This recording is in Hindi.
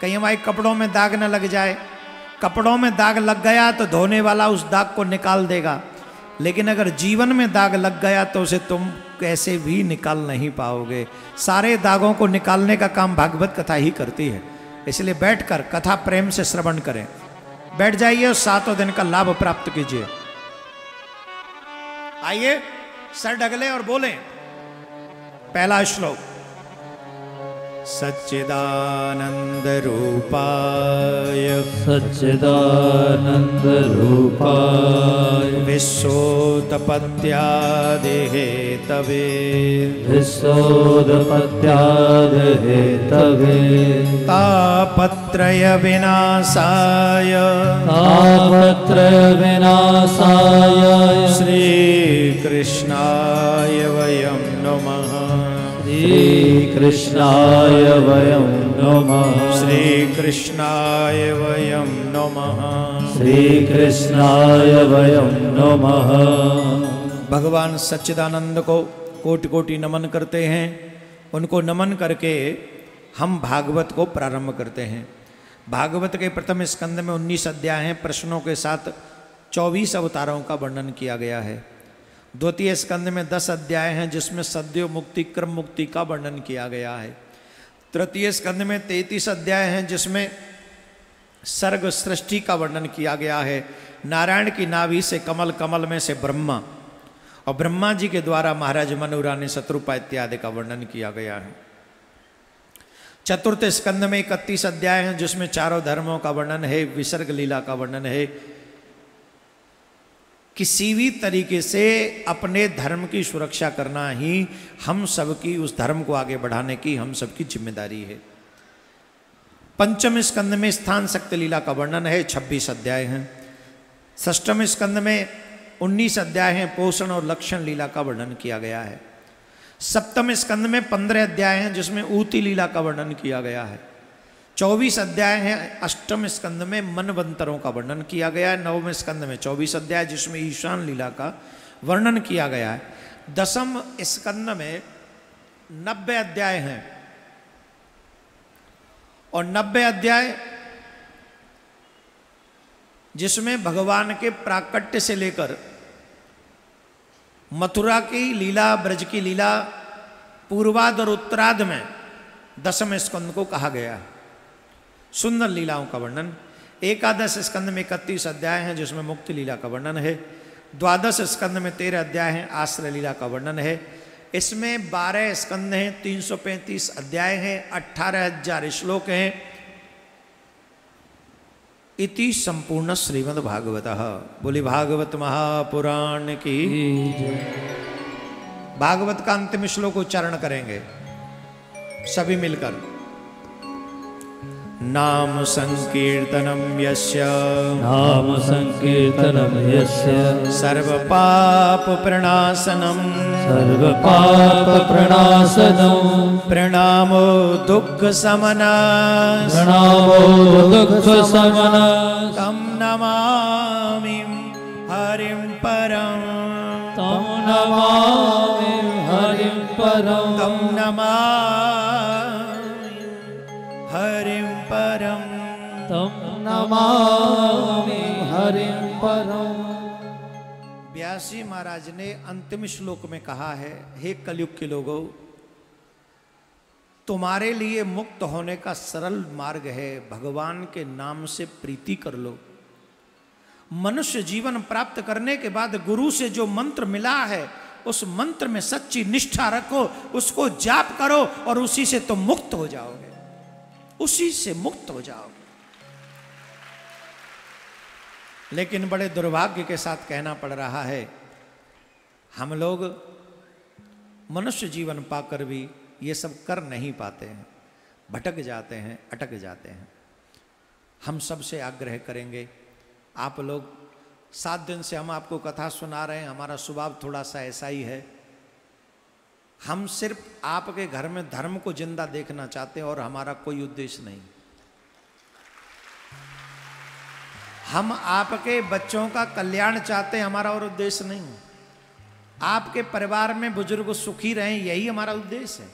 कहीं हमारे कपड़ों में दाग न लग जाए। कपड़ों में दाग लग गया तो धोने वाला उस दाग को निकाल देगा, लेकिन अगर जीवन में दाग लग गया तो उसे तुम कैसे भी निकाल नहीं पाओगे। सारे दागों को निकालने का काम भागवत कथा ही करती है। इसलिए बैठकर कथा प्रेम से श्रवण करें। बैठ जाइए और 7 दिन का लाभ प्राप्त कीजिए। आइए सर ढगले और बोलें पहला श्लोक। सच्चिदानंद रूपाय सच्चिदानंद रूपाय विश्वोत्पत्त्यादि हेतवे विश्वोत्पत्त्यादि हेतवे तापत्रय विनाशाय तापत्रय विनाशाय श्री कृष्णाय वयं नमः। श्री कृष्णाय वयं नमः। श्री कृष्णाय वयं नमः। श्री कृष्णाय वयं नमः। भगवान सच्चिदानंद को कोटि कोटि नमन करते हैं। उनको नमन करके हम भागवत को प्रारंभ करते हैं। भागवत के प्रथम स्कंद में 19 अध्याय हैं। प्रश्नों के साथ 24 अवतारों का वर्णन किया गया है। द्वितीय स्कंद में 10 अध्याय हैं जिसमें सद्यो मुक्ति क्रम मुक्ति का वर्णन किया गया है। तृतीय स्कंद में 33 अध्याय हैं जिसमें सर्ग सृष्टि का वर्णन किया गया है। नारायण की नाभि से कमल, कमल में से ब्रह्मा, और ब्रह्मा जी के द्वारा महाराज मनोरानी शत्रुपा इत्यादि का वर्णन किया गया है। चतुर्थ स्कंद में 31 अध्याय हैं जिसमें चारों धर्मों का वर्णन है, विसर्ग लीला का वर्णन है। किसी भी तरीके से अपने धर्म की सुरक्षा करना ही हम सबकी, उस धर्म को आगे बढ़ाने की हम सबकी जिम्मेदारी है। पंचम स्कंद में स्थान शक्ति लीला का वर्णन है, 26 अध्याय हैं। षष्ठम स्कंद में 19 अध्याय हैं, पोषण और लक्षण लीला का वर्णन किया गया है। सप्तम स्कंद में 15 अध्याय हैं जिसमें ऊती लीला का वर्णन किया गया है। 24 अध्याय हैं। अष्टम स्कंद में मनवंतरों का वर्णन किया गया है। नवम स्कंद में 24 अध्याय जिसमें ईशान लीला का वर्णन किया गया है। दसम स्कंद में 90 अध्याय हैं, और 90 अध्याय जिसमें भगवान के प्राकट्य से लेकर मथुरा की लीला, ब्रज की लीला, पूर्वाद और उत्तराद में दसम स्कंद को कहा गया है। सुंदर लीलाओं का वर्णन। एकादश स्कंद में 31 अध्याय हैं जिसमें मुक्ति लीला का वर्णन है। द्वादश स्कंद में 13 अध्याय हैं, आश्रय लीला का वर्णन है। इसमें 12 स्कंद हैं, 335 अध्याय हैं, 18,000 श्लोक हैं। इति संपूर्ण श्रीमद् भागवतः। बोली भागवत महापुराण की। भागवत का अंतिम श्लोक उच्चारण करेंगे सभी मिलकर। नाम संकीर्तनम यस्य, नाम संकीर्तनम यस्य सर्व पाप प्रणाशनम, सर्व पाप प्रणाशनम, प्रणामो दुःख समना, प्रणामो दुःख समना, तम नमामि हरिं परम, तम नमामि हरिं परम, तम नमामि हरिं परम, तम नमामि हरिं परम। व्यासी महाराज ने अंतिम श्लोक में कहा है, हे कलयुग के लोगों, तुम्हारे लिए मुक्त होने का सरल मार्ग है, भगवान के नाम से प्रीति कर लो। मनुष्य जीवन प्राप्त करने के बाद गुरु से जो मंत्र मिला है उस मंत्र में सच्ची निष्ठा रखो, उसको जाप करो और उसी से तुम मुक्त हो जाओगे, उसी से मुक्त हो जाओगे। लेकिन बड़े दुर्भाग्य के साथ कहना पड़ रहा है, हम लोग मनुष्य जीवन पाकर भी ये सब कर नहीं पाते हैं, भटक जाते हैं, अटक जाते हैं। हम सबसे आग्रह करेंगे, आप लोग 7 दिन से हम आपको कथा सुना रहे हैं, हमारा स्वभाव थोड़ा सा ऐसा ही है। हम सिर्फ आपके घर में धर्म को जिंदा देखना चाहते हैं और हमारा कोई उद्देश्य नहीं। हम आपके बच्चों का कल्याण चाहते हैं, हमारा और उद्देश्य नहीं। आपके परिवार में बुजुर्ग सुखी रहें, यही हमारा उद्देश्य है।